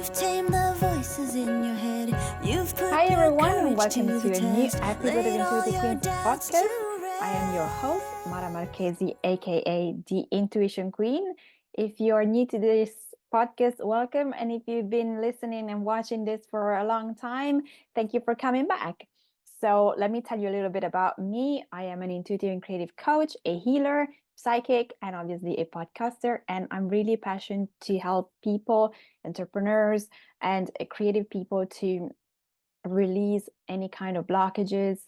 You've tamed the voices in your head. You've put Hi your everyone, and courage welcome to to the a new test. episode of Laid all Intuitive your Queens doubts podcast. to I am your host, rest. Mara Marchesi, aka the Intuition Queen. If you're new to this podcast, welcome. And if you've been listening and watching this for a long time, thank you for coming back. So, let me tell you a little bit about me. I am an intuitive and creative coach, a healer, psychic, and obviously a podcaster. And I'm really passionate to help people, entrepreneurs, and creative people to release any kind of blockages,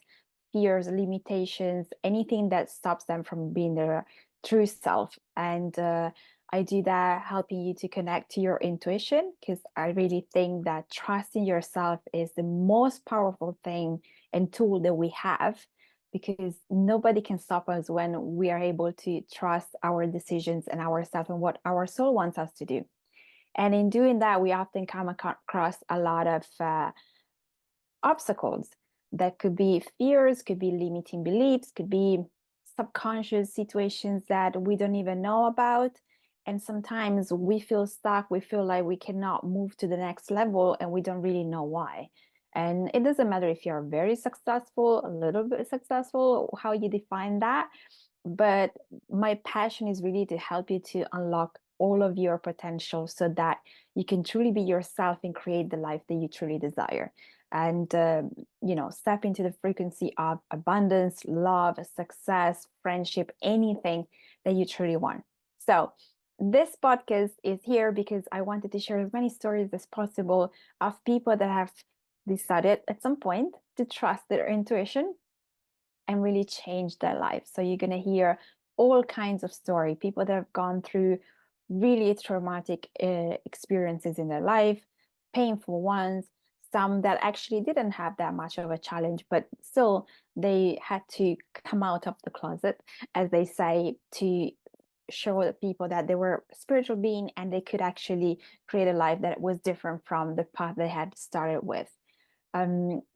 fears, limitations, anything that stops them from being their true self. And I do that helping you to connect to your intuition, because I really think that trusting yourself is the most powerful thing and tool that we have, because nobody can stop us when we are able to trust our decisions and ourselves and what our soul wants us to do. And in doing that, we often come across a lot of obstacles that could be fears, could be limiting beliefs, could be subconscious situations that we don't even know about. And sometimes we feel stuck, we feel like we cannot move to the next level, and we don't really know why. And it doesn't matter if you're very successful, a little bit successful, how you define that. But my passion is really to help you to unlock all of your potential so that you can truly be yourself and create the life that you truly desire. And step into the frequency of abundance, love, success, friendship, anything that you truly want. So this podcast is here because I wanted to share as many stories as possible of people that have decided at some point to trust their intuition and really change their life. So you're going to hear all kinds of story, people that have gone through really traumatic experiences in their life, painful ones, some that actually didn't have that much of a challenge, but still they had to come out of the closet, as they say, to show the people that they were a spiritual being and they could actually create a life that was different from the path they had started with.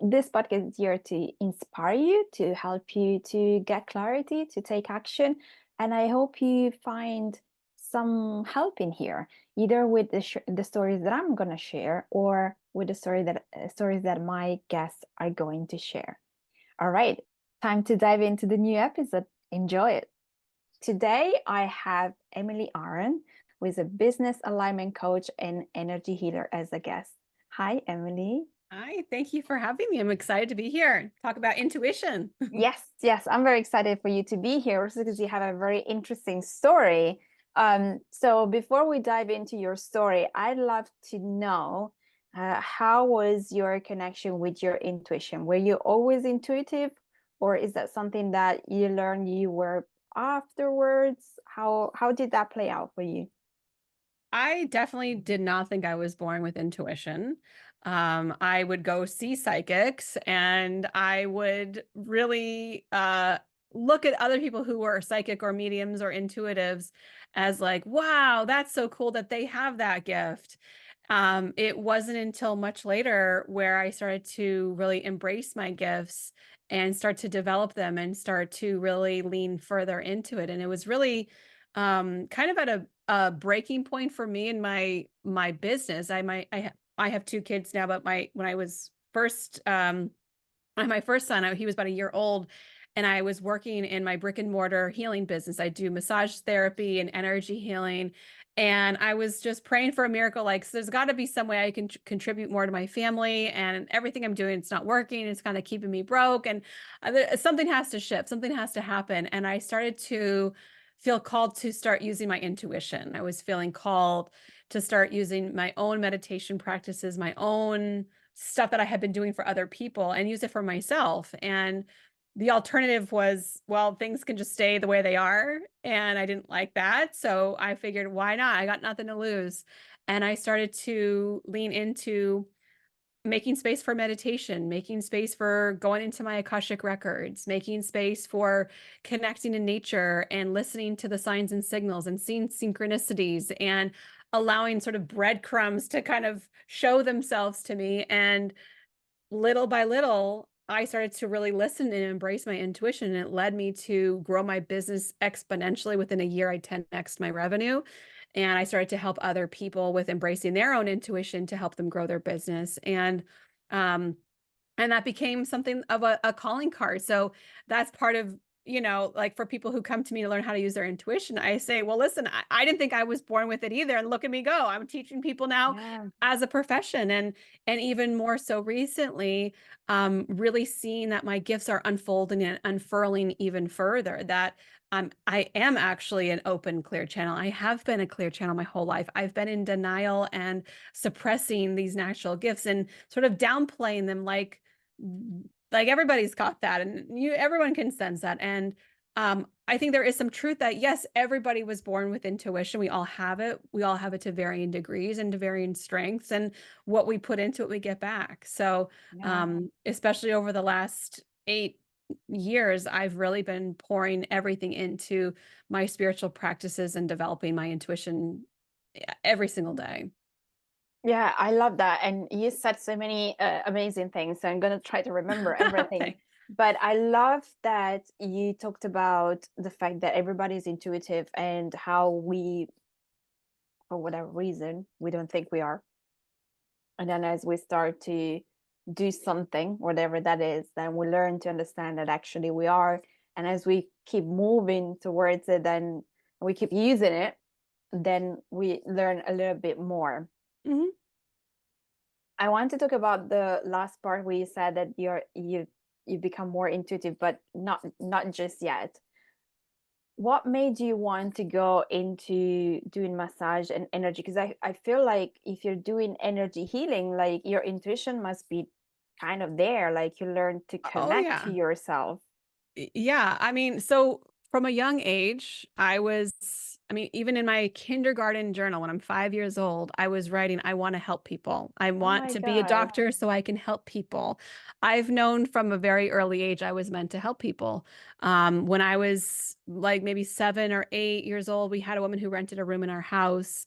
This podcast is here to inspire you, to help you to get clarity, to take action. And I hope you find some help in here, either with the stories that I'm going to share or with the stories that my guests are going to share. All right, time to dive into the new episode. Enjoy it. Today, I have Emily Aaron, who is a business alignment coach and energy healer, as a guest. Hi, Emily. Hi, thank you for having me. I'm excited to be here. Talk about intuition. Yes, I'm very excited for you to be here also because you have a very interesting story. So before we dive into your story, I'd love to know how was your connection with your intuition? Were you always intuitive, or is that something that you learned you were afterwards? How did that play out for you? I definitely did not think I was born with intuition. I would go see psychics and I would really look at other people who were psychic or mediums or intuitives as like, wow, that's so cool that they have that gift. It wasn't until much later where I started to really embrace my gifts and start to develop them and start to really lean further into it. And it was really kind of at a breaking point for me in my business. I have two kids now, but when I was first my first son, he was about a year old, and I was working in my brick and mortar healing business. I do massage therapy and energy healing. And I was just praying for a miracle, like, so there's got to be some way I can contribute more to my family, and everything I'm doing, it's not working. It's kind of keeping me broke. And something has to shift, something has to happen. And I started to feel called to start using my intuition. I was feeling called to start using my own meditation practices, my own stuff that I had been doing for other people, and use it for myself. And the alternative was, well, things can just stay the way they are. And I didn't like that. So I figured, why not? I got nothing to lose. And I started to lean into making space for meditation, making space for going into my Akashic records, making space for connecting in nature and listening to the signs and signals and seeing synchronicities and allowing sort of breadcrumbs to kind of show themselves to me. And little by little, I started to really listen and embrace my intuition. And it led me to grow my business exponentially. Within a year, I 10x'd my revenue. And I started to help other people with embracing their own intuition to help them grow their business. Um, and that became something of a calling card. So that's part of, like for people who come to me to learn how to use their intuition, I say, well, listen, I didn't think I was born with it either. And look at me go. I'm teaching people now Yeah. as a profession. And even more so recently, really seeing that my gifts are unfolding and unfurling even further, that I am actually an open, clear channel. I have been a clear channel my whole life. I've been in denial and suppressing these natural gifts and sort of downplaying them, like everybody's got that, and everyone can sense that. And I think there is some truth that yes, everybody was born with intuition. We all have it. We all have it to varying degrees and to varying strengths, and what we put into it, we get back. So Yeah. especially over the last 8 years, I've really been pouring everything into my spiritual practices and developing my intuition every single day. Yeah, I love that. And you said so many amazing things. So I'm going to try to remember everything. Thanks. But I love that you talked about the fact that everybody's intuitive and how we, for whatever reason, we don't think we are. And then as we start to do something, whatever that is, then we learn to understand that actually we are. And as we keep moving towards it, then we keep using it, then we learn a little bit more. Mhm. I want to talk about the last part where you said that you become more intuitive, but not just yet. What made you want to go into doing massage and energy? Because I feel like if you're doing energy healing, like your intuition must be kind of there, like you learn to Oh connect to yeah. yourself. Yeah, I mean, so from a young age, even in my kindergarten journal, when I'm 5 years old, I was writing, I want to help people. I Oh want my to be a God. doctor so I can help people. I've known from a very early age I was meant to help people. When I was like maybe 7 or 8 years old, we had a woman who rented a room in our house.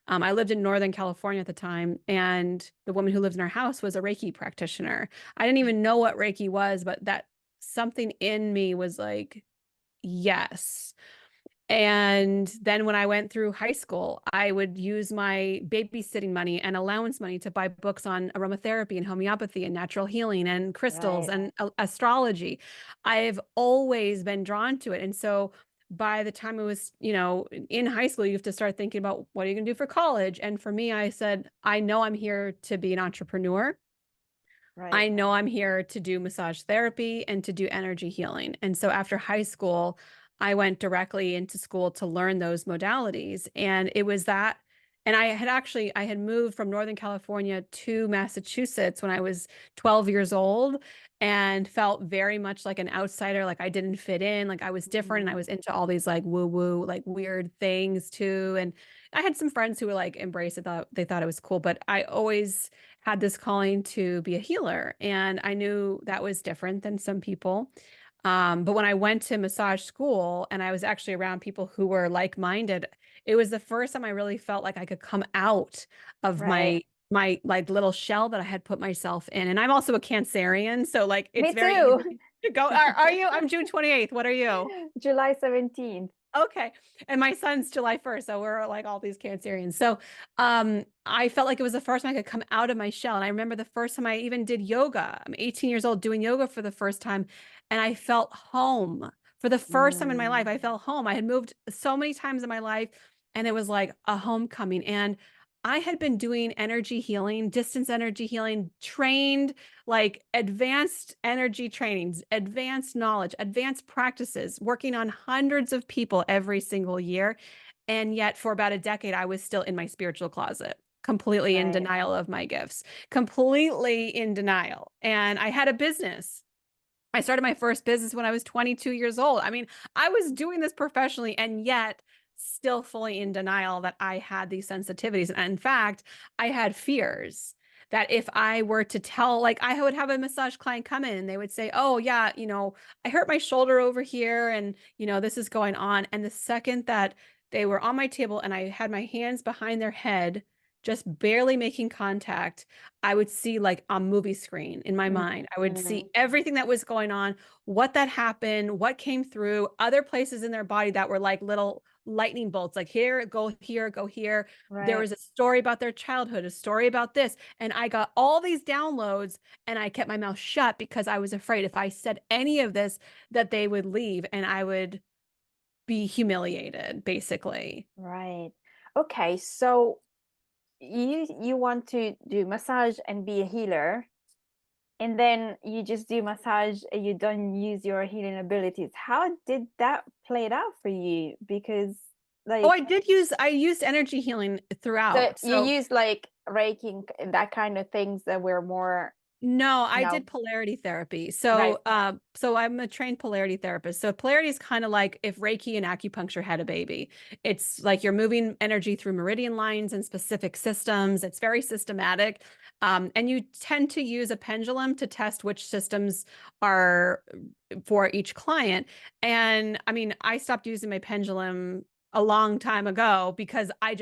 I lived in Northern California at the time, and the woman who lived in our house was a Reiki practitioner. I didn't even know what Reiki was, but that something in me was like, yes. And then when I went through high school, I would use my babysitting money and allowance money to buy books on aromatherapy and homeopathy and natural healing and crystals Right. and astrology. I've always been drawn to it. And so by the time it was, in high school, you have to start thinking about what are you going to do for college? And for me, I said, I know I'm here to be an entrepreneur. Right. I know I'm here to do massage therapy and to do energy healing. And so after high school, I went directly into school to learn those modalities. And it was that. And I had moved from Northern California to Massachusetts when I was 12 years old and felt very much like an outsider, like I didn't fit in, like I was different. And I Mm. was into all these like woo woo, like weird things too. And I had some friends who were like embrace it, they thought it was cool, but I always had this calling to be a healer. And I knew that was different than some people. But when I went to massage school and I was actually around people who were like-minded, it was the first time I really felt like I could come out of Right. my like little shell that I had put myself in. And I'm also a Cancerian, so like it's Me very easy too. to go. Are you? I'm June 28th. What are you? July 17th. Okay. And my son's July 1st. So we're like all these Cancerians. So I felt like it was the first time I could come out of my shell. And I remember the first time I even did yoga. I'm 18 years old doing yoga for the first time. And I felt home. For the first time in my life, Mm. I felt home. I had moved so many times in my life, and it was like a homecoming. And I had been doing energy healing, distance energy healing, trained like advanced energy trainings, advanced knowledge, advanced practices, working on hundreds of people every single year. And yet, for about a decade, I was still in my spiritual closet, completely in Right. denial of my gifts, completely in denial. And I had a business. I started my first business when I was 22 years old. I mean, I was doing this professionally and yet still fully in denial that I had these sensitivities. And in fact, I had fears that if I were to tell, like, I would have a massage client come in and they would say, oh, yeah, I hurt my shoulder over here and, this is going on. And the second that they were on my table and I had my hands behind their head, just barely making contact, I would see like a movie screen in my mind. I would Mm. see everything that was going on, what that happened, what came through, other places in their body that were like little lightning bolts, like here, go here, go here. There Right. was a story about their childhood, a story about this. And I got all these downloads and I kept my mouth shut because I was afraid if I said any of this that they would leave and I would be humiliated, basically. Right. Okay, so you want to do massage and be a healer, and then you just do massage and you don't use your healing abilities. How did that play it out for you? Because Oh, like, I used energy healing so throughout. you So use like Reiki and that kind of things that were more, no, I no, did polarity therapy. right. So I'm a trained polarity therapist. So polarity is kind of like if Reiki and acupuncture had a baby. It's like you're moving energy through meridian lines and specific systems. It's very systematic. And you tend to use a pendulum to test which systems are for each client. And I mean, I stopped using my pendulum a long time ago because I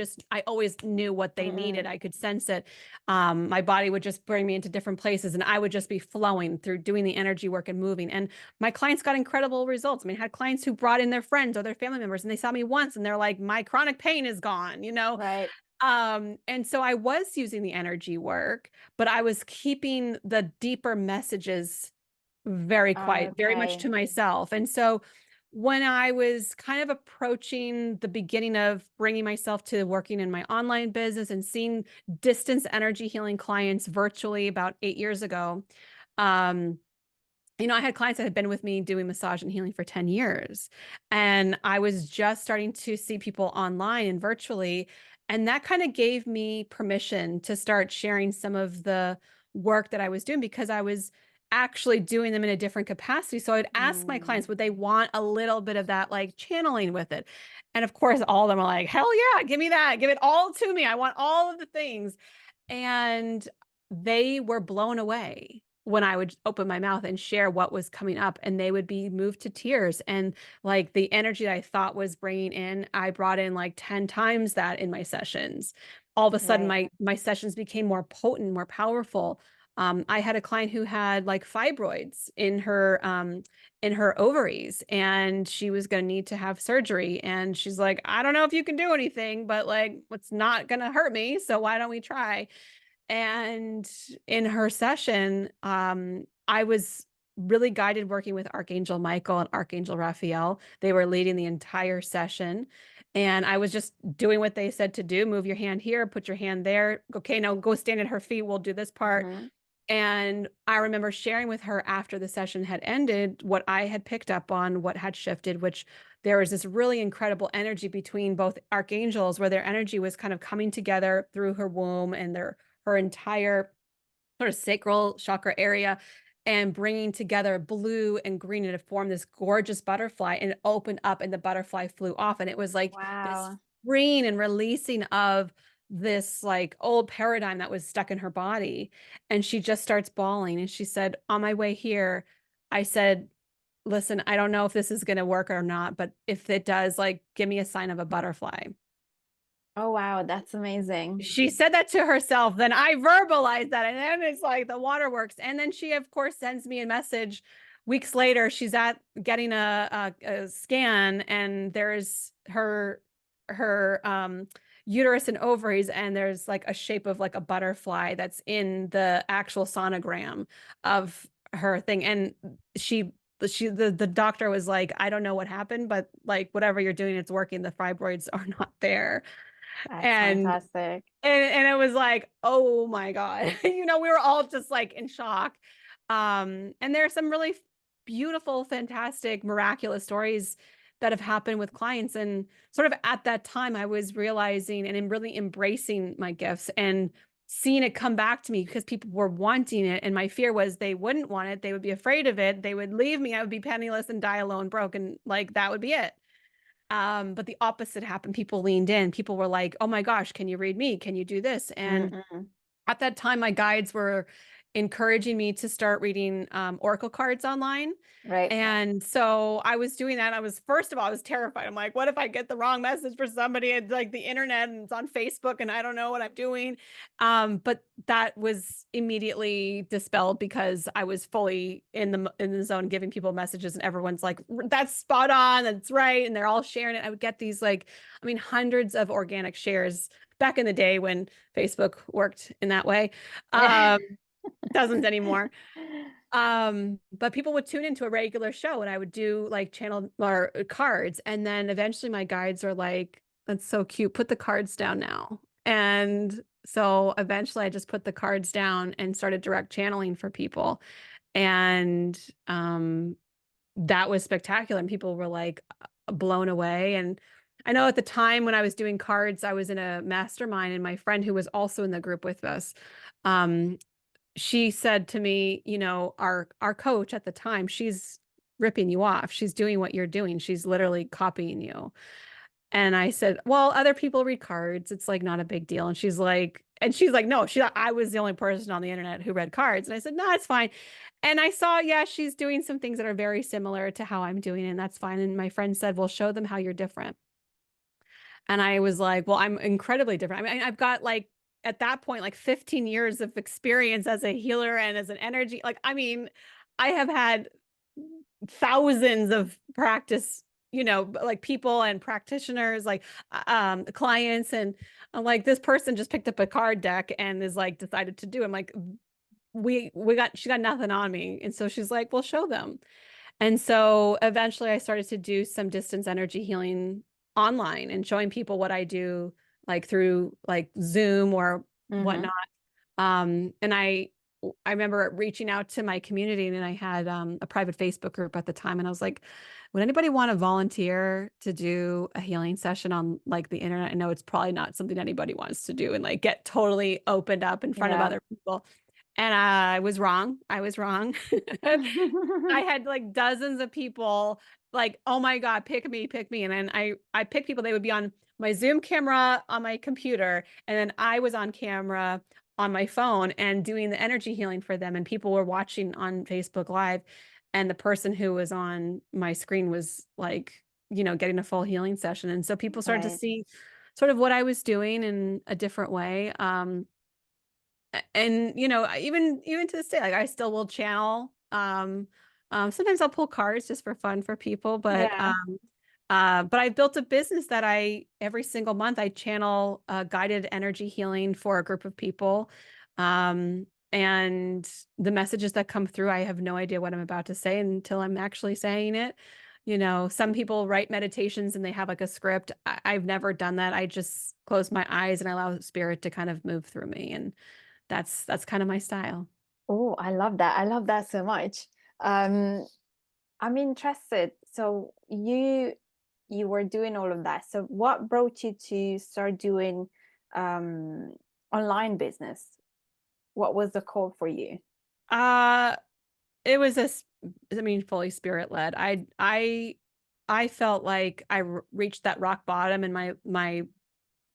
always knew what they needed. Mm-mm. I could sense it. My body would just bring me into different places and I would just be flowing through doing the energy work and moving. And my clients got incredible results. I mean, I had clients who brought in their friends or their family members and they saw me once and they're like, my chronic pain is gone, you know? Right. And so I was using the energy work, but I was keeping the deeper messages very quiet, very much Okay. to myself. And so when I was kind of approaching the beginning of bringing myself to working in my online business and seeing distance energy healing clients virtually about 8 years ago, um, I had clients that had been with me doing massage and healing for 10 years. And I was just starting to see people online and virtually. And that kind of gave me permission to start sharing some of the work that I was doing because I was actually doing them in a different capacity. So I'd ask my clients, Mm. would they want a little bit of that like channeling with it? And of course, all of them are like, hell yeah, give me that. Give it all to me. I want all of the things. And they were blown away when I would open my mouth and share what was coming up, and they would be moved to tears. And like the energy that I thought was bringing in, I brought in like 10 times that in my sessions. All of a sudden, Right. my sessions became more potent, more powerful. I had a client who had like fibroids in her ovaries, and she was going to need to have surgery. And she's like, I don't know if you can do anything, but like, it's not going to hurt me. So why don't we try? And in her session, I was really guided working with Archangel Michael and Archangel Raphael. They were leading the entire session. And I was just doing what they said to do. Move your hand here, put your hand there. Okay, now go stand at her feet. We'll do this part. Mm-hmm. And I remember sharing with her after the session had ended what I had picked up on, what had shifted, which there was this really incredible energy between both archangels where their energy was kind of coming together through her womb and her entire sort of sacral chakra area and bringing together blue and green and to form this gorgeous butterfly, and it opened up and the butterfly flew off, and it was like this Wow. freeing and releasing of this like old paradigm that was stuck in her body. And she just starts bawling and she said, on my way here, I said, listen, I don't know if this is going to work or not, but if it does, like give me a sign of a butterfly. Oh, wow. That's amazing. She said that to herself. Then I verbalized that. And then it's like the waterworks. And then she, of course, sends me a message weeks later. She's at getting a scan, and there's her uterus and ovaries, and there's like a shape of like a butterfly that's in the actual sonogram of her thing. And the doctor was like, I don't know what happened, but like whatever you're doing, it's working. The fibroids are not there. That's And fantastic. and it was like, oh my God. We were all just like in shock. And there are some really beautiful, fantastic, miraculous stories that have happened with clients. And sort of at that time, I was realizing and really embracing my gifts and seeing it come back to me because people were wanting it. And my fear was they wouldn't want it. They would be afraid of it. They would leave me. I would be penniless and die alone, broke. And like that would be it. But the opposite happened. People leaned in. People were like, oh my gosh, can you read me? Can you do this? And Mm-mm. at that time, my guides were encouraging me to start reading oracle cards online. Right. And so I was doing that. First of all, I was terrified. I'm like, what if I get the wrong message for somebody? It's like the internet and it's on Facebook and I don't know what I'm doing. But that was immediately dispelled because I was fully in the zone, giving people messages, and everyone's like, that's spot on, that's right. And they're all sharing it. I would get these hundreds of organic shares back in the day when Facebook worked in that way. Doesn't anymore. But people would tune into a regular show and I would do like channel or cards. And then eventually my guides are like, that's so cute. Put the cards down now. And so eventually I just put the cards down and started direct channeling for people. And that was spectacular. And people were like blown away. And I know at the time when I was doing cards, I was in a mastermind, and my friend who was also in the group with us, um, she said to me, our coach at the time, she's ripping you off. She's doing what you're doing. She's literally copying you. And I said, well, other people read cards. It's like not a big deal. And she's like, no, I was the only person on the internet who read cards. And I said, no, it's fine. And I saw, yeah, she's doing some things that are very similar to how I'm doing it, and that's fine. And my friend said, well, show them how you're different. And I was like, well, I'm incredibly different. I mean, I've got at that point, 15 years of experience as a healer and as an energy. I have had thousands of practice, people and practitioners, clients. And I'm like, this person just picked up a card deck and is decided to do. I'm like, she got nothing on me. And so she's like, well, show them. And so eventually I started to do some distance energy healing online and showing people what I do, through Zoom or whatnot. And I remember reaching out to my community, and I had a private Facebook group at the time. And I was like, would anybody want to volunteer to do a healing session on the internet? I know it's probably not something anybody wants to do and get totally opened up in front of other people. And I was wrong. I was wrong. I had dozens of people oh my God, pick me, pick me. And then I picked people. They would be on my Zoom camera on my computer, and then I was on camera on my phone and doing the energy healing for them. And people were watching on Facebook Live, and the person who was on my screen was getting a full healing session. And so people started to see sort of what I was doing in a different way. And even to this day, I still will channel. Sometimes I'll pull cards just for fun for people, but I built a business that every single month I channel guided energy healing for a group of people. And the messages that come through, I have no idea what I'm about to say until I'm actually saying it. Some people write meditations and they have a script. I've never done that. I just close my eyes and I allow spirit to kind of move through me. And that's kind of my style. Oh, I love that. I love that so much. I'm interested. So you were doing all of that. So what brought you to start doing online business? What was the call for you? It was fully spirit led. I felt like I reached that rock bottom in my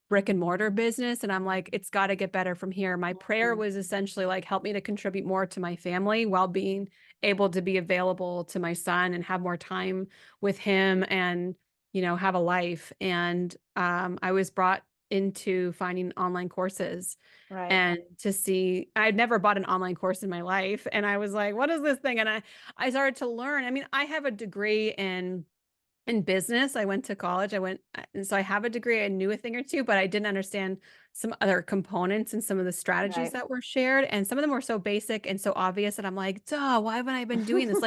brick and mortar business, and I'm like, it's got to get better from here. My prayer was essentially help me to contribute more to my family while being able to be available to my son and have more time with him and have a life. And I was brought into finding online courses. Right. And to see, I'd never bought an online course in my life, and I was like, what is this thing? And I started to learn. I have a degree in business. I went to college. And so I have a degree. I knew a thing or two, but I didn't understand some other components and some of the strategies that were shared. And some of them were so basic and so obvious that I'm like, duh, why haven't I been doing this?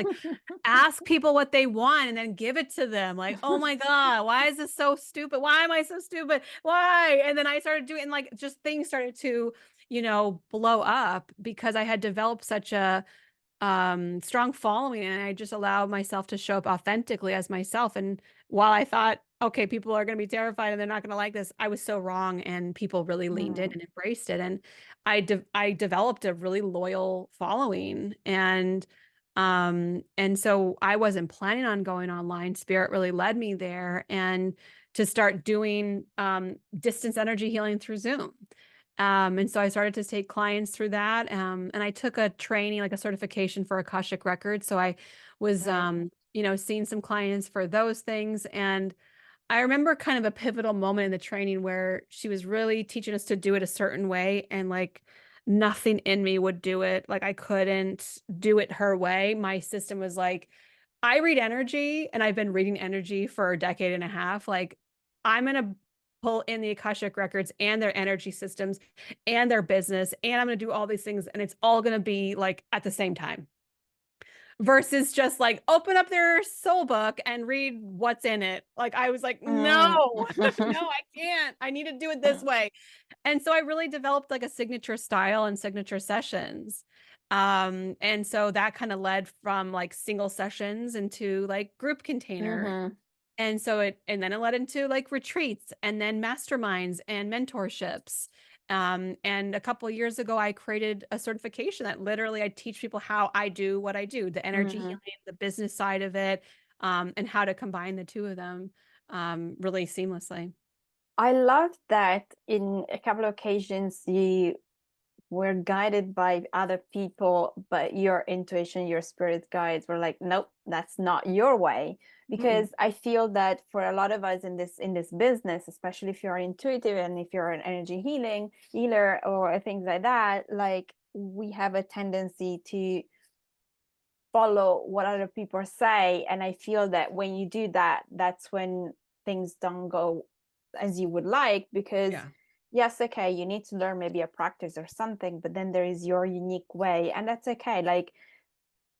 Ask people what they want and then give it to them. Oh my God, why is this so stupid? Why am I so stupid? Why? And then I started doing just things started to, blow up because I had developed such a strong following, and I just allowed myself to show up authentically as myself. And while I thought, okay, people are going to be terrified and they're not going to like this, I was so wrong, and people really leaned in and embraced it. And I developed a really loyal following. And so I wasn't planning on going online. Spirit really led me there, and to start doing distance energy healing through Zoom. And so I started to take clients through that. And I took a training, like a certification for Akashic Records. So I was, Nice. seeing some clients for those things. And I remember kind of a pivotal moment in the training where she was really teaching us to do it a certain way, and like nothing in me would do it. Like I couldn't do it her way. My system was like, I read energy and I've been reading energy for a decade and a half. Like I'm going to pull in the Akashic records and their energy systems and their business, and I'm going to do all these things, and it's all going to be like at the same time versus just like open up their soul book and read what's in it. Like I was like, Mm. no, no, I can't. I need to do it this way. And so I really developed like a signature style and signature sessions. And so that kind of led from like single sessions into like group container. Mhm. And then it led into like retreats and then masterminds and mentorships. And a couple of years ago, I created a certification that literally I teach people how I do what I do, the energy Mhm. healing, the business side of it, and how to combine the two of them really seamlessly. I love that in a couple of occasions you were guided by other people, but your intuition, your spirit guides were like, nope, that's not your way. Mm-mm. Because I feel that for a lot of us in this business, especially if you're intuitive and if you're an energy healing healer or things like that, like we have a tendency to follow what other people say. And I feel that when you do that, that's when things don't go as you would like, because Yeah. yes, okay, you need to learn maybe a practice or something, but then there is your unique way, and that's okay. Like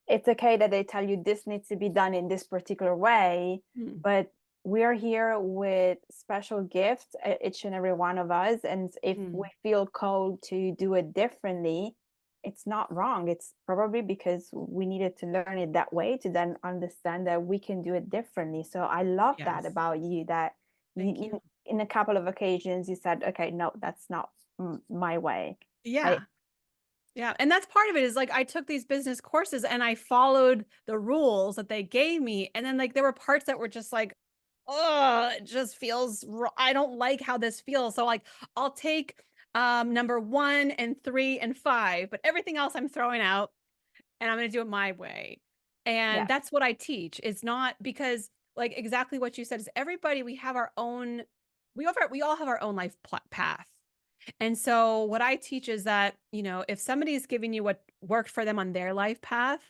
it's okay that they tell you this needs to be done in this particular way, Mm. but we're here with special gifts, each and every one of us. And if we Mm. feel called to do it differently, it's not wrong. It's probably because we needed to learn it that way to then understand that we can do it differently. So I love that Yes. about you, that Thank you. in a couple of occasions you said, okay, no, that's not my way. I Yeah. Yeah. And that's part of it is like I took these business courses and I followed the rules that they gave me. And then like there were parts that were just like, oh, it just feels, I don't like how this feels. So like I'll take number 1 and 3 and 5, but everything else I'm throwing out and I'm going to do it my way. And yeah, that's what I teach. It's not because like exactly what you said is everybody, we have our own, we all have our own life path. And so what I teach is that, if somebody's giving you what worked for them on their life path,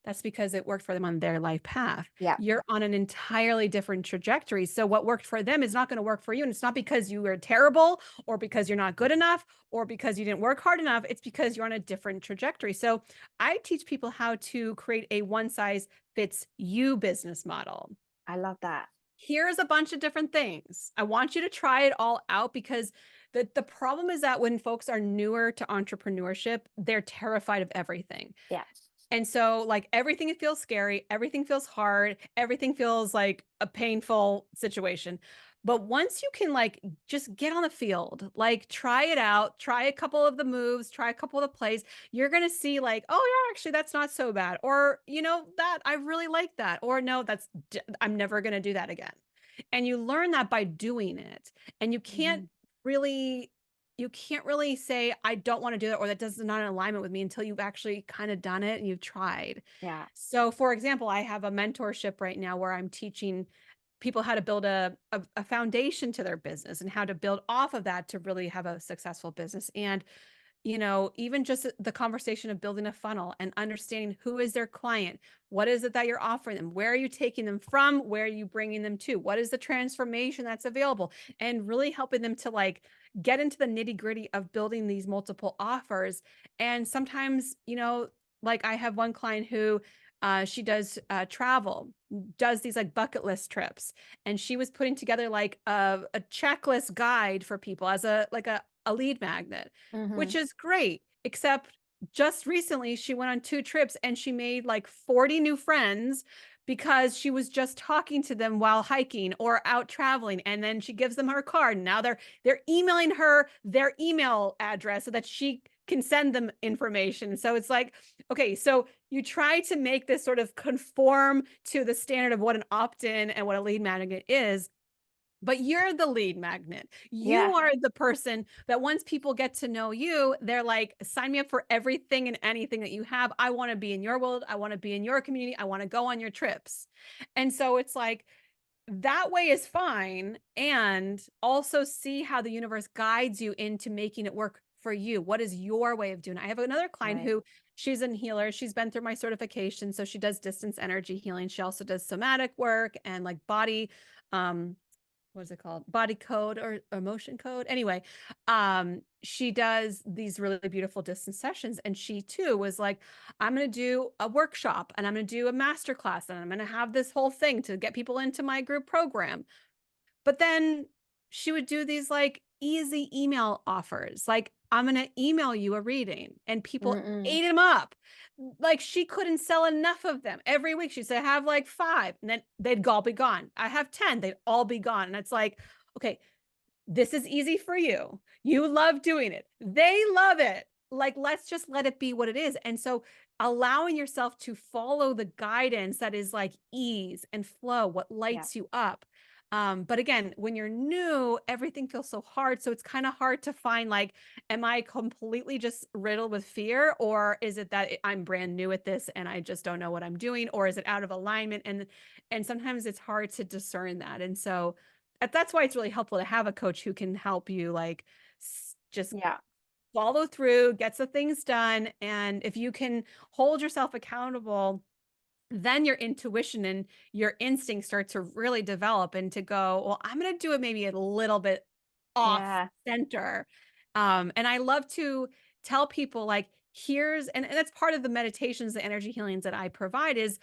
that's because it worked for them on their life path. yeah, You're on an entirely different trajectory. So what worked for them is not going to work for you. And it's not because you were terrible or because you're not good enough or because you didn't work hard enough. It's because you're on a different trajectory. So I teach people how to create a one size fits you business model. I love that. Here's a bunch of different things. I want you to try it all out because the problem is that when folks are newer to entrepreneurship, they're terrified of everything. Yeah, And so, like, everything feels scary, everything feels hard, everything feels like a painful situation. But once you can, like, just get on the field, like, try it out, try a couple of the moves, try a couple of the plays, you're going to see, like, oh, yeah, actually, that's not so bad. Or, that I really like that. Or, no, I'm never going to do that again. And you learn that by doing it. And hmm, really you can't really say, I don't want to do that, or that does not in alignment with me until you've actually kind of done it and you've tried. yeah. So, for example, I have a mentorship right now where I'm teaching people how to build a foundation to their business and how to build off of that to really have a successful business. And even just the conversation of building a funnel and understanding who is their client, what is it that you're offering them, where are you taking them from, where are you bringing them to, what is the transformation that's available, and really helping them to like get into the nitty gritty of building these multiple offers. And sometimes, like I have one client who she does travel, does these like bucket list trips, and she was putting together like a checklist guide for people as a lead magnet, Hmm. which is great. Except just recently, she went on 2 trips and she made like 40 new friends because she was just talking to them while hiking or out traveling. And then she gives them her card. And now they're emailing her their email address so that she can send them information. So it's like, okay, so you try to make this sort of conform to the standard of what an opt-in and what a lead magnet is, but you're the lead magnet. You Yeah. are the person that once people get to know you, they're like, sign me up for everything and anything that you have. I want to be in your world. I want to be in your community. I want to go on your trips. And so it's like, that way is fine. And also see how the universe guides you into making it work for you. What is your way of doing it? I have another client Right. who she's a healer. She's been through my certification. So she does distance energy healing. She also does somatic work and like body, what is it called? Body code or emotion code. Anyway, she does these really beautiful distance sessions. And she too was like, I'm going to do a workshop and I'm going to do a master class and I'm going to have this whole thing to get people into my group program. But then she would do these like easy email offers. Like, I'm going to email you a reading, and people Mm-mm. ate them up. Like, she couldn't sell enough of them every week. She'd say, I have like 5, and then they'd all be gone. I have 10, they'd all be gone. And it's like, okay, this is easy for you. You love doing it. They love it. Like, let's just let it be what it is. And so allowing yourself to follow the guidance that is like ease and flow, what Yeah. lights you up. But again, when you're new, everything feels so hard. So it's kind of hard to find like, am I completely just riddled with fear? Or is it that I'm brand new at this and I just don't know what I'm doing? Or is it out of alignment? And sometimes it's hard to discern that. And so that's why it's really helpful to have a coach who can help you like just Yeah. follow through, get the things done. And if you can hold yourself accountable, then your intuition and your instinct start to really develop and to go, well, I'm going to do it maybe a little bit off Yeah. center. And I love to tell people like, and that's part of the meditations, the energy healings that I provide is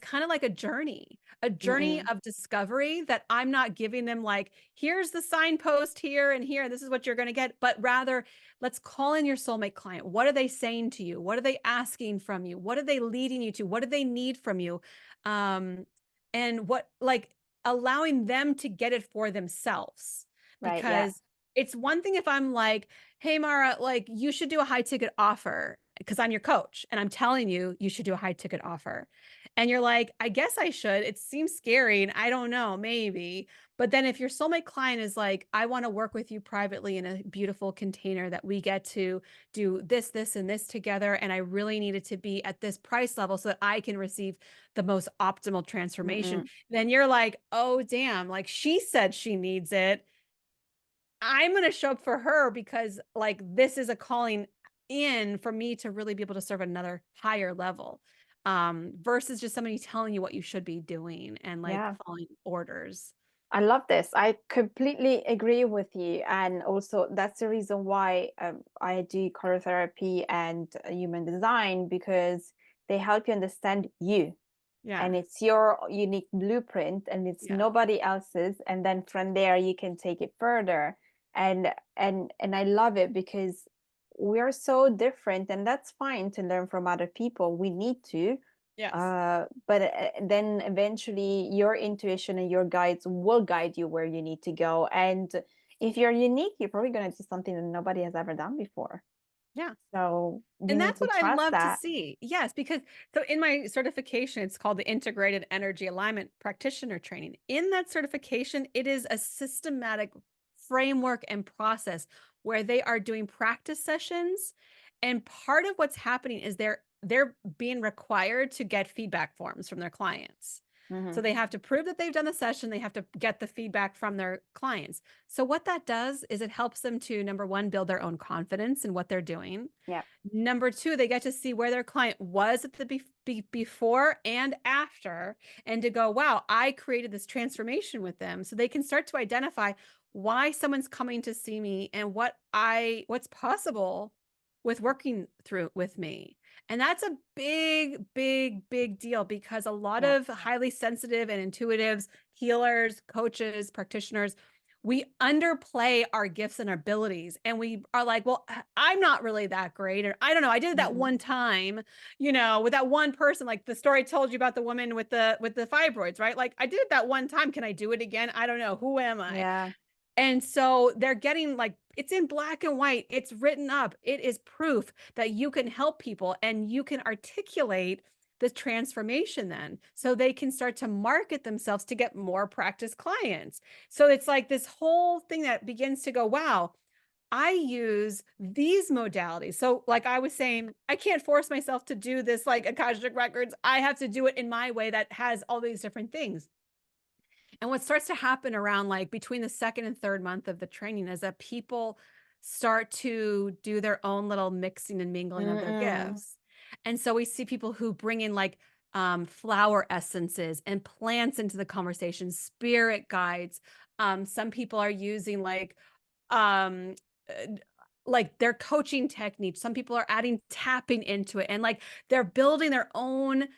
kind of like a journey Mm-mm. of discovery that I'm not giving them like, here's the signpost here and here, this is what you're going to get, but rather let's call in your soulmate client. What are they saying to you? What are they asking from you? What are they leading you to? What do they need from you? And what, like, allowing them to get it for themselves. Right. Yeah. Because it's one thing if I'm like, hey, Mara, like, you should do a high ticket offer because I'm your coach and I'm telling you, you should do a high ticket offer. And you're like, I guess I should. It seems scary. And I don't know, maybe. But then if your soulmate client is like, I want to work with you privately in a beautiful container that we get to do this, this, and this together. And I really need it to be at this price level so that I can receive the most optimal transformation. Mm-mm. Then you're like, oh, damn, like she said she needs it. I'm going to show up for her because like this is a calling in for me to really be able to serve another higher level. Versus just somebody telling you what you should be doing and like Yeah. following orders. I love this. I completely agree with you. And also, that's the reason why I do choreotherapy and human design, because they help you understand you. Yeah. And it's your unique blueprint and it's Yeah. nobody else's. And then from there, you can take it further. And I love it because we're so different, and that's fine to learn from other people. We need to. Yes. But then eventually your intuition and your guides will guide you where you need to go. And if you're unique, you're probably going to do something that nobody has ever done before. Yeah. So you And need that's to what I trust love to that. see. Yes, because so in my certification, it's called the Integrated Energy Alignment Practitioner Training. In that certification, it is a systematic framework and process where they are doing practice sessions. And part of what's happening is they're being required to get feedback forms from their clients. So Hmm. they have to prove that they've done the session. They have to get the feedback from their clients. So what that does is it helps them to, number one, build their own confidence in what they're doing. Yeah. Number two, they get to see where their client was at the before and after, and to go, wow, I created this transformation with them. So they can start to identify why someone's coming to see me and what's possible with working through with me. And that's a big, big, big deal because a lot Yeah. of highly sensitive and intuitives, healers, coaches, practitioners, we underplay our gifts and our abilities. And we are like, well, I'm not really that great. Or I don't know. I did it that Hmm. one time, with that one person, like the story I told you about the woman with the fibroids, right? Like I did it that one time. Can I do it again? I don't know. Who am I? Yeah. And so they're getting like, it's in black and white. It's written up. It is proof that you can help people and you can articulate the transformation then, so they can start to market themselves to get more practice clients. So it's like this whole thing that begins to go, wow, I use these modalities. So like I was saying, I can't force myself to do this like Akashic records. I have to do it in my way that has all these different things. And what starts to happen around like between the second and third month of the training is that people start to do their own little mixing and mingling of their Mm-mm. gifts. And so we see people who bring in like flower essences and plants into the conversation, spirit guides. Some people are using um, like their coaching techniques. Some people are adding tapping into it, and like they're building their own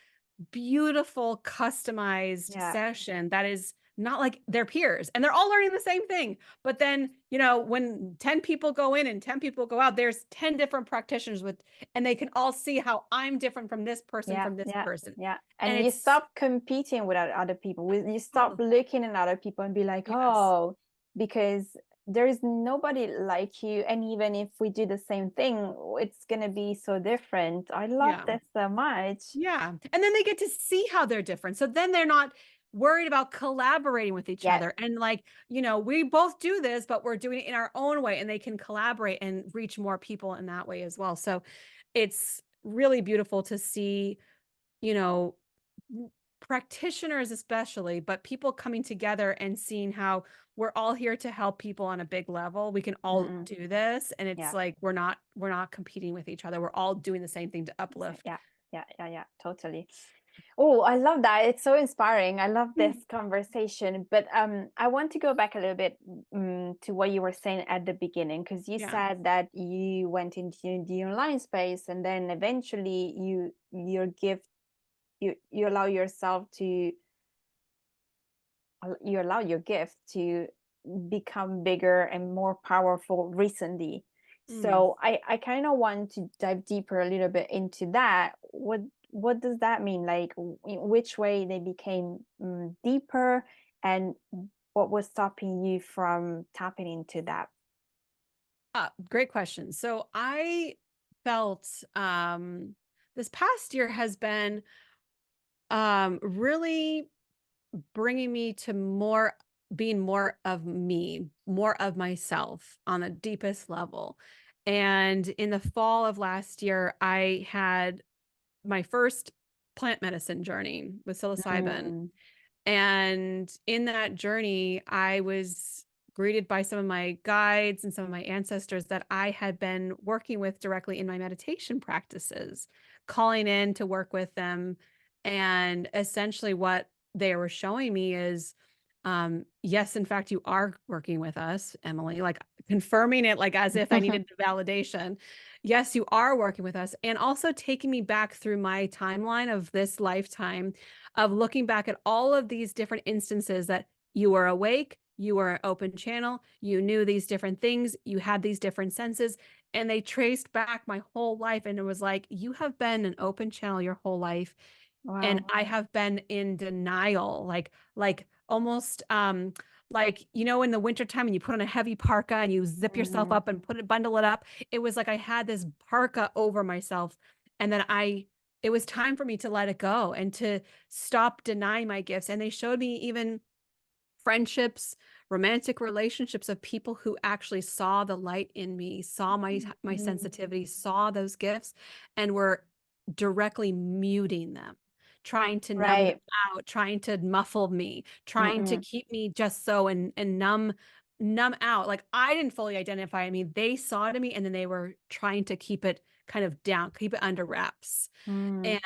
beautiful customized Yeah. session that is not like their peers, and they're all learning the same thing. But then, you know, when 10 people go in and 10 people go out, there's 10 different practitioners with, and they can all see how I'm different from this person, Yeah, from this yeah, person. yeah. And And you it's stop competing with other people. You stop oh, looking at other people and be like, yes. oh, because there is nobody like you. And even if we do the same thing, it's gonna be so different. I love Yeah. this so much. Yeah. And then they get to see how they're different. So then they're not worried about collaborating with each Yeah. other. And like, you know, we both do this, but we're doing it in our own way, and they can collaborate and reach more people in that way as well. So it's really beautiful to see, you know, practitioners especially, but people coming together and seeing how we're all here to help people on a big level. We can all Mm-mm. do this, and it's Yeah. like we're not competing with each other. We're all doing the same thing to uplift. Yeah. Yeah. Yeah. Yeah. Totally. Oh, I love that. It's so inspiring. I love this conversation. But I want to go back a little bit to what you were saying at the beginning, because you Yeah. said that you went into the online space and then eventually your gift you allow yourself to you allow your gift to become bigger and more powerful recently. Mm. So I kind of want to dive deeper a little bit into that. What does that mean? Like in which way they became deeper, and what was stopping you from tapping into that? Great question. So I felt this past year has been really bringing me to more being more of me, more of myself on the deepest level. And in the fall of last year, I had my first plant medicine journey with psilocybin. Mm, And in that journey, I was greeted by some of my guides and some of my ancestors that I had been working with directly in my meditation practices, calling in to work with them. And essentially, what they were showing me is, yes, in fact, you are working with us, Emily, like confirming it, like as if I needed validation. Yes, you are working with us. And also taking me back through my timeline of this lifetime of looking back at all of these different instances that you were awake, you were an open channel, you knew these different things, you had these different senses, and they traced back my whole life. And it was like, you have been an open channel your whole life. And wow. I have been in denial, like almost like, you know, in the wintertime and you put on a heavy parka and you zip yourself Mm, up and bundle it up. It was like I had this parka over myself. And then it was time for me to let it go and to stop denying my gifts. And they showed me even friendships, romantic relationships of people who actually saw the light in me, saw my mm, sensitivity, saw those gifts, and were directly muting them, trying to numb them right. out, trying to muffle me, trying to Mm-mm, keep me just so and numb out. Like I didn't fully identify me. They saw it in me, and then they were trying to keep it kind of down, keep it under wraps. mm,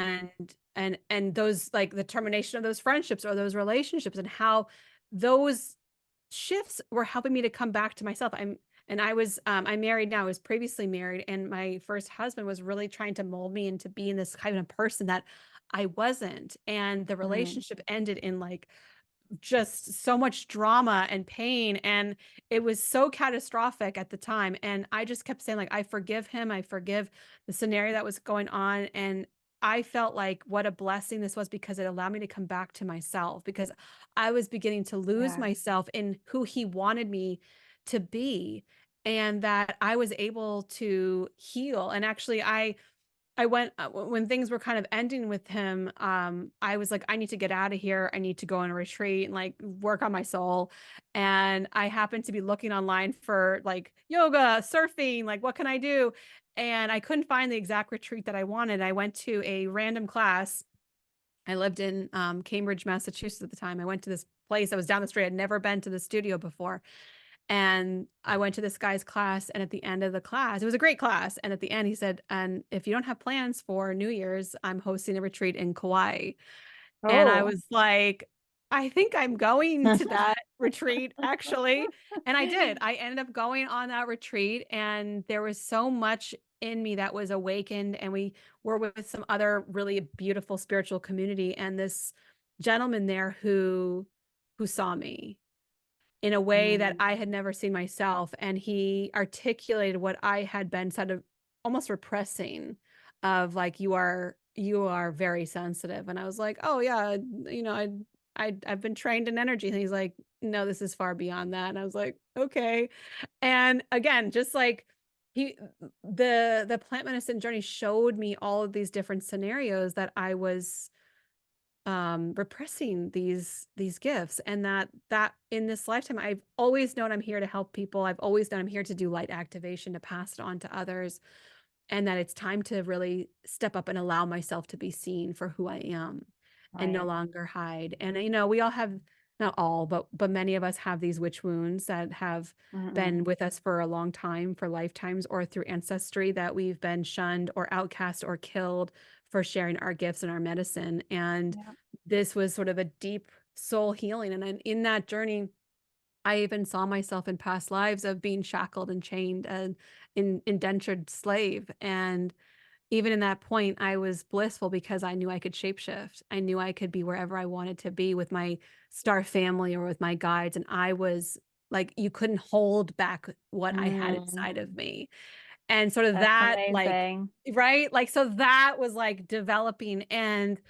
And those, like the termination of those friendships or those relationships, and how those shifts were helping me to come back to myself. I'm married now. I was previously married, and my first husband was really trying to mold me into being this kind of person that I wasn't. And the mm, relationship ended in like just so much drama and pain, and it was so catastrophic at the time. And I just kept saying, like, I forgive him, I forgive the scenario that was going on. And I felt like what a blessing this was, because it allowed me to come back to myself, because I was beginning to lose yeah. myself in who he wanted me to be, and that I was able to heal. And actually, I went when things were kind of ending with him, I was like, I need to get out of here. I need to go on a retreat and like work on my soul. And I happened to be looking online for like yoga, surfing, like what can I do? And I couldn't find the exact retreat that I wanted. I went to a random class. I lived in Cambridge, Massachusetts at the time. I went to this place that was down the street. I'd never been to the studio before. And I went to this guy's class, and at the end of the class, it was a great class. And at the end, he said, "And if you don't have plans for New Year's, I'm hosting a retreat in Kauai." And I Oh. was like, I think I'm going to that retreat actually. And I did. I ended up going on that retreat, and there was so much in me that was awakened. And we were with some other really beautiful spiritual community, and this gentleman there who saw me in a way that Mm, I had never seen myself. And he articulated what I had been sort of almost repressing of like, you are very sensitive. And I was like, oh yeah, I've been trained in energy. And he's like, no, this is far beyond that. And I was like, okay. And again, just like he, the plant medicine journey showed me all of these different scenarios that I was repressing these gifts, and that in this lifetime I've always known I'm here to help people. I've always known I'm here to do light activation, to pass it on to others, and that it's time to really step up and allow myself to be seen for who I am and no right. longer hide. And we all have, not all, but many of us have these witch wounds that have been Mm-mm. with us for a long time, for lifetimes, or through ancestry, that we've been shunned or outcast or killed for sharing our gifts and our medicine. And Yeah. this was sort of a deep soul healing. And in that journey, I even saw myself in past lives of being shackled and chained and indentured slave. And even in that point, I was blissful because I knew I could shapeshift. I knew I could be wherever I wanted to be with my star family or with my guides. And I was like, you couldn't hold back what I had Mm, inside of me. And sort of that's that, like, amazing. right? Like, so that was like developing. And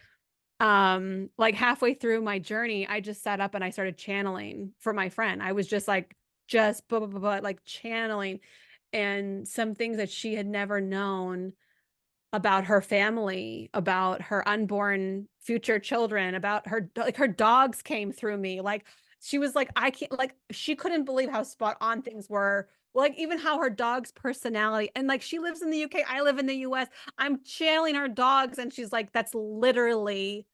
like halfway through my journey, I just sat up and I started channeling for my friend. I was just like, just blah, blah, blah, blah, like channeling, and some things that she had never known about her family, about her unborn future children, about her, like her dogs came through me. Like she was like, I can't, like she couldn't believe how spot on things were. Like even how her dog's personality, and like she lives in the UK, I live in the US. I'm channeling her dogs, and she's like, that's literally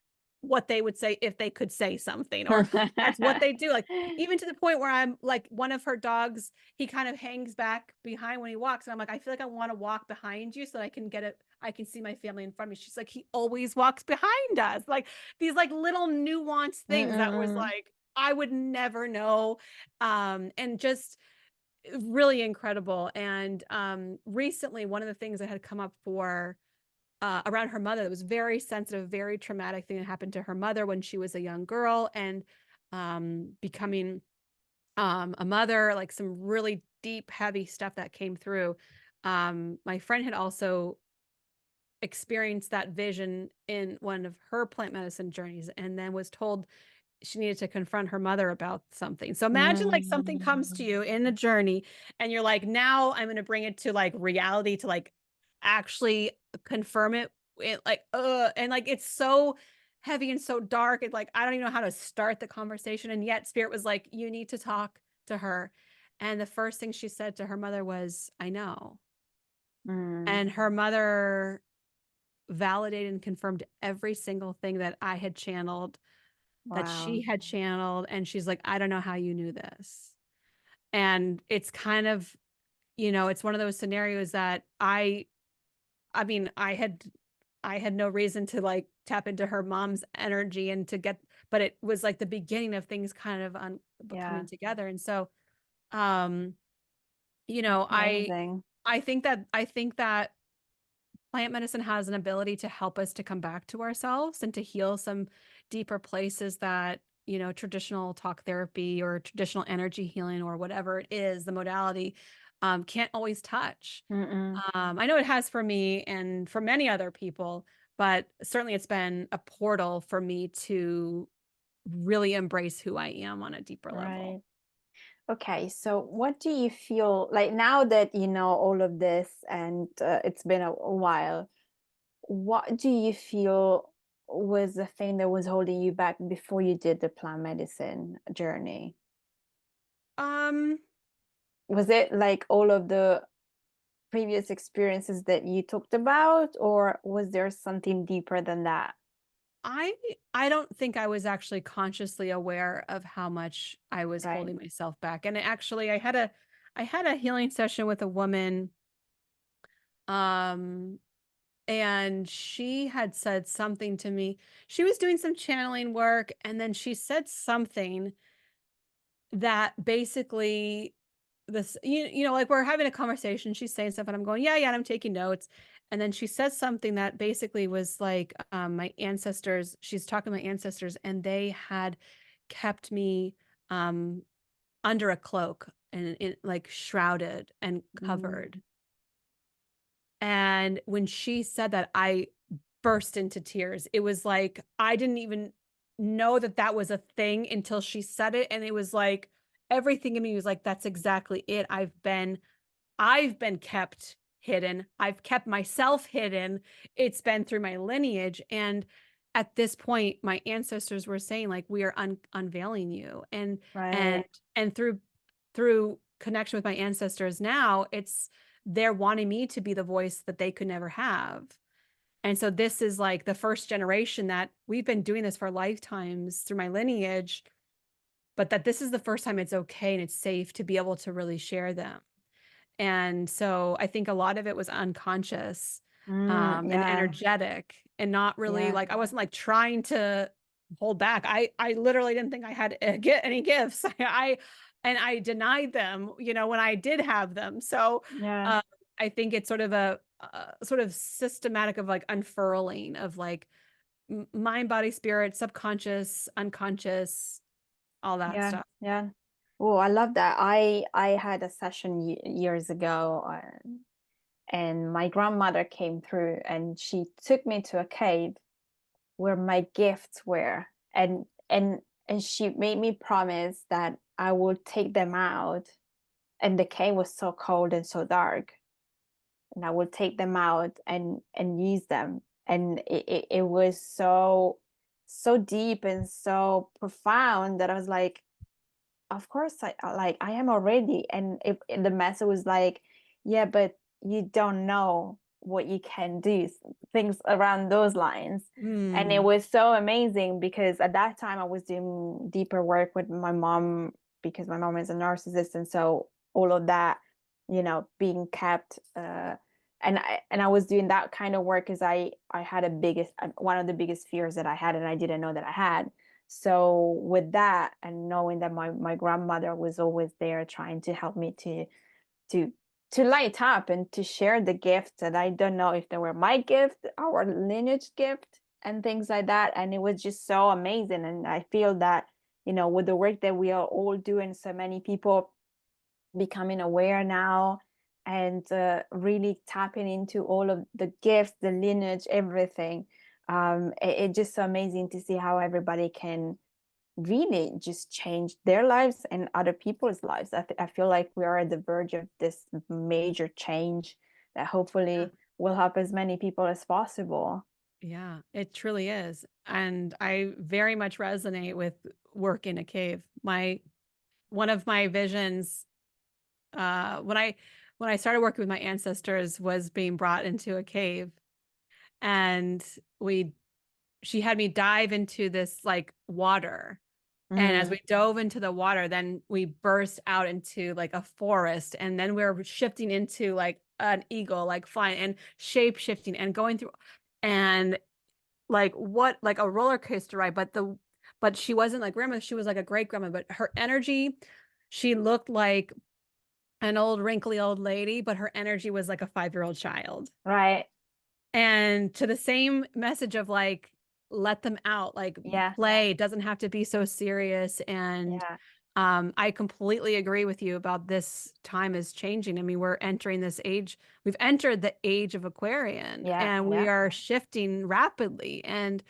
what they would say if they could say something, or that's what they do. Like even to the point where I'm like, one of her dogs, he kind of hangs back behind when he walks, and I'm like, I feel like I want to walk behind you so that I can get it, I can see my family in front of me. She's like, he always walks behind us. Like these like little nuanced things that was Mm-mm. like, I would never know. And just really incredible. And recently, one of the things that had come up for around her mother, that was very sensitive, very traumatic thing that happened to her mother when she was a young girl, and becoming a mother, like some really deep, heavy stuff that came through. My friend had also experienced that vision in one of her plant medicine journeys, and then was told she needed to confront her mother about something. So imagine like something comes to Mm, you in a journey, and you're like, now I'm going to bring it to like reality, to like actually confirm it. Like, and like it's so heavy and so dark. It's like I don't even know how to start the conversation. And yet Spirit was like, you need to talk to her. And the first thing she said to her mother was, I know. mm, And her mother validated and confirmed every single thing that I had channeled, that she wow. had channeled. And she's like, I don't know how you knew this. And it's kind of, it's one of those scenarios that I mean, I had no reason to like tap into her mom's energy and to get, but it was like the beginning of things kind of Yeah, coming together. And so, um, you that's know, I, amazing. I think that plant medicine has an ability to help us to come back to ourselves and to heal some deeper places that, traditional talk therapy or traditional energy healing or whatever it is, the modality, can't always touch. Mm-mm. I know it has for me and for many other people, but certainly it's been a portal for me to really embrace who I am on a deeper level. Right. Okay, so what do you feel like now that you know all of this and it's been a while? what do you feel was the thing that was holding you back before you did the plant medicine journey? Um, Was it like all of the previous experiences that you talked about, or was there something deeper than that? I I don't think I was actually consciously aware of how much I was Right. holding myself back. And actually I had a healing session with a woman, um and she had said something to me. She was doing some channeling work, and then she said something that basically this like we're having a conversation, she's saying stuff and I'm going, yeah, and I'm taking notes. And then she says something that basically was like, my ancestors, she's talking to my ancestors, and they had kept me um under a cloak and like shrouded and covered. Mm, And when she said that, I burst into tears. It was like I didn't even know that that was a thing until she said it, and it was like everything in me was like, that's exactly it. I've been kept hidden. I've kept myself hidden. It's been through my lineage, and at this point my ancestors were saying like, we are unveiling you. And right. and through connection with my ancestors now, it's they're wanting me to be the voice that they could never have. And so this is like the first generation that we've been doing this for lifetimes through my lineage, but that this is the first time it's okay and it's safe to be able to really share them. And so I think a lot of it was unconscious, and Yeah, energetic, and not really yeah, like I wasn't like trying to hold back. I literally didn't think I had get any gifts. And I denied them, when I did have them. So yeah, uh, I think it's sort of a sort of systematic of like unfurling of like mind, body, spirit, subconscious, unconscious, all that yeah, stuff. yeah. Oh, I love that. I had a session years ago, and my grandmother came through, and she took me to a cave where my gifts were, and she made me promise that I would take them out. And the cave was so cold and so dark, and I would take them out and use them. And it was so deep and so profound that I was like, of course I am already. And the message was like, yeah, but you don't know what you can do, things around those lines. And it Mm, was so amazing because at that time I was doing deeper work with my mom, because my mom is a narcissist, and so all of that, being kept, and I was doing that kind of work because I had a biggest one of the biggest fears that I had, and I didn't know that I had. So with that, and knowing that my grandmother was always there trying to help me to to light up and to share the gifts that I don't know if they were my gift, our lineage gift, and things like that. And it was just so amazing. And I feel that, with the work that we are all doing, so many people becoming aware now, and really tapping into all of the gifts, the lineage, everything. It's just so amazing to see how everybody can really just change their lives and other people's lives. I feel like we are at the verge of this major change that yeah. hopefully will help as many people as possible. Yeah, it truly is. And I very much resonate with work in a cave. My One of my visions, when I started working with my ancestors, was being brought into a cave, and we she had me dive into this like water. And as Mm, we dove into the water, then we burst out into like a forest, and then we are shifting into like an eagle, like flying and shape shifting and going through, and like what, like a roller coaster ride. But she wasn't like grandma, she was like a great grandma, but her energy, she looked like an old wrinkly old lady, but her energy was like a 5-year-old child. right. And to the same message of like, let them out, like Yeah. play, it doesn't have to be so serious. And Yeah. I completely agree with you about this time is changing. I mean, we're entering this age, we've entered the age of Aquarian, Yeah. and we Yeah. are shifting rapidly. And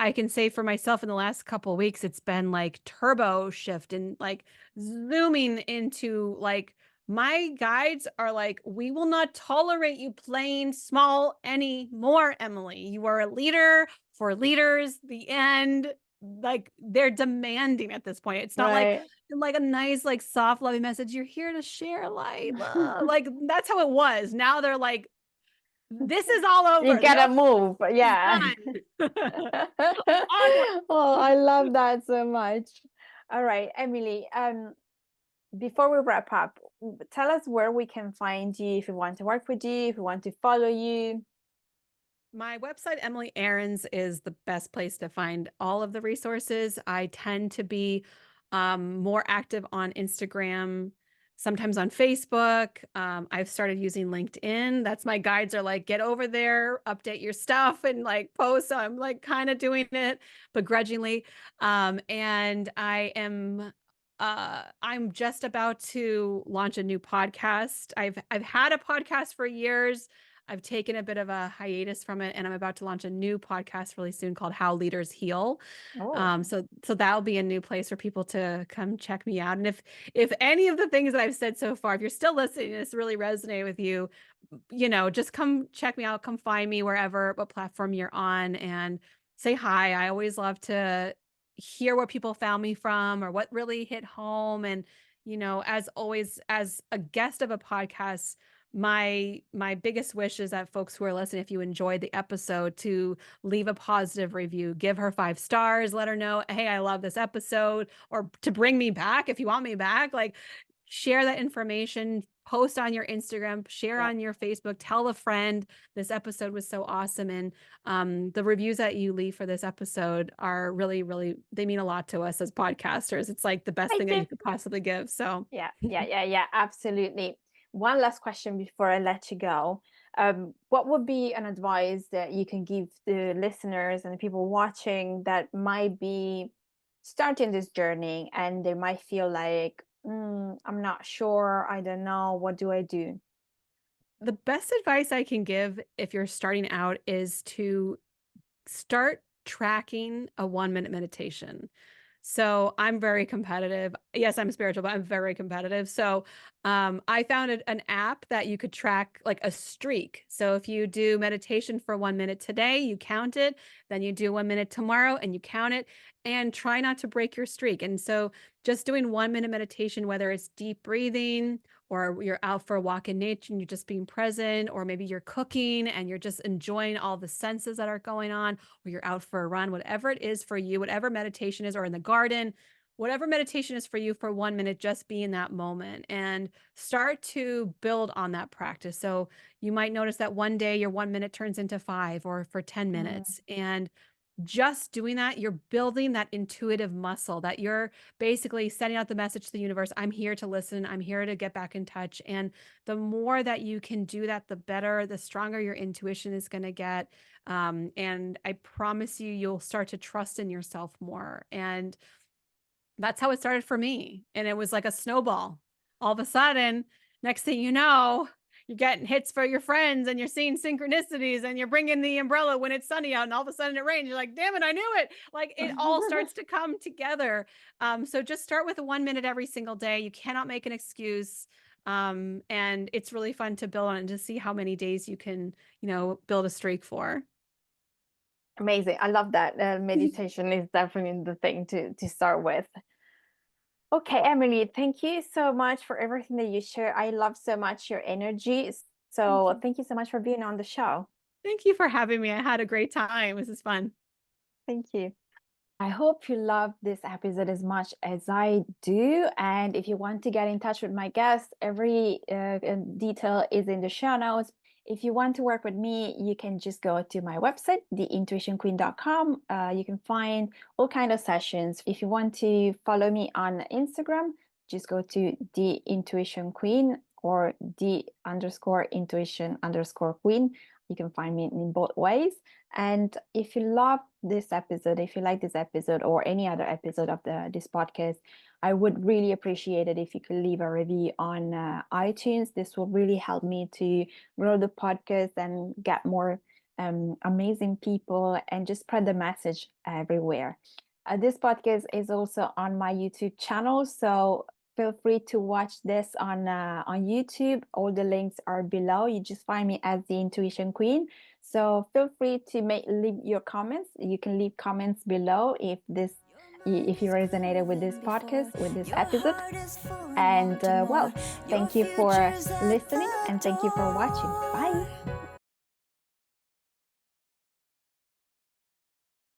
I can say for myself in the last couple of weeks, it's been like turbo shift and like zooming into like my guides are like, we will not tolerate you playing small anymore, Emily. You are a leader for leaders. The end. Like they're demanding at this point. It's not Right. like a nice, like soft, loving message. You're here to share light. Like that's how it was. Now they're like, this is all You over. The gotta open move. is Yeah. done. Onward. Oh, I love that so much. All right, Emily, before we wrap up, tell us where we can find you if we want to work with you, if we want to follow you. My website, Emily Aarons, is the best place to find all of the resources. I tend to be more active on Instagram, sometimes on Facebook. I've started using LinkedIn. That's my guides are like, get over there, update your stuff, and like post. So I'm like kind of doing it begrudgingly. And I'm just about to launch a new podcast. I've had a podcast for years. I've taken a bit of a hiatus from it, and I'm about to launch a new podcast really soon called How Leaders Heal. Oh, So that'll be a new place for people to come check me out. And if any of the things that I've said so far, if you're still listening, this really resonated with you, just come check me out, come find me wherever, what platform you're on, and say hi. I always love to hear where people found me from or what really hit home. And, as always, as a guest of a podcast, my biggest wish is that folks who are listening, if you enjoyed the episode, to leave a positive review, give her 5 stars, let her know, hey, I love this episode, or to bring me back if you want me back. Like, share that information, post on your Instagram, share yeah. on your Facebook, tell a friend this episode was so awesome. And the reviews that you leave for this episode are really, really, they mean a lot to us as podcasters. It's like the best I thing that you think, could possibly give. So yeah, absolutely. One last question before I let you go. What would be an advice that you can give the listeners and the people watching that might be starting this journey and they might feel like, I'm not sure, I don't know, what do I do? the best advice I can give if you're starting out is to start tracking a 1 minute meditation. So I'm very competitive. Yes, I'm spiritual, but I'm very competitive. So I found an app that you could track like a streak. So if you do meditation for 1 minute today, you count it. Then you do 1 minute tomorrow and you count it, and try not to break your streak. And so just doing 1 minute meditation, whether it's deep breathing or you're out for a walk in nature and you're just being present, or maybe you're cooking and you're just enjoying all the senses that are going on, or you're out for a run, whatever it is for you, whatever meditation is, or in the garden, whatever meditation is for you for 1 minute, just be in that moment and start to build on that practice. So you might notice that one day your 1 minute turns into 5 or for 10 Mm. minutes. And just doing that, you're building that intuitive muscle that you're basically sending out the message to the universe. I'm here to listen. I'm here to get back in touch. And the more that you can do that, the better, the stronger your intuition is going to get. And I promise you, you'll start to trust in yourself more. And that's how it started for me. And it was like a snowball. All of a sudden, next thing you know, you're getting hits for your friends and you're seeing synchronicities and you're bringing the umbrella when it's sunny out and all of a sudden it rains. You're like, damn it, I knew it. Like it all starts to come together. So just start with 1 minute every single day. You cannot make an excuse. And it's really fun to build on and to see how many days you can, build a streak for. Amazing. I love that. Meditation is definitely the thing to start with. Okay, Emily, thank you so much for everything that you share. I love so much your energy. Thank So you. thank you so much for being on the show. Thank you for having me. I had a great time. This is fun. Thank you. I hope you love this episode as much as I do. And if you want to get in touch with my guests, every detail is in the show notes. If you want to work with me, you can just go to my website, theintuitionqueen.com. You can find all kinds of sessions. If you want to follow me on Instagram, just go to the intuition queen or the_intuition_queen. You can find me in both ways. And if you love this episode, if you like this episode or any other episode of this podcast, I would really appreciate it if you could leave a review on iTunes. This will really help me to grow the podcast and get more amazing people and just spread the message everywhere. This podcast is also on my YouTube channel. So Feel free to watch this on YouTube. All the links are below. You just find me as the Intuition Queen. So feel free to leave your comments. You can leave comments below if you resonated with this podcast, with this episode. And well, thank you for listening and thank you for watching. Bye.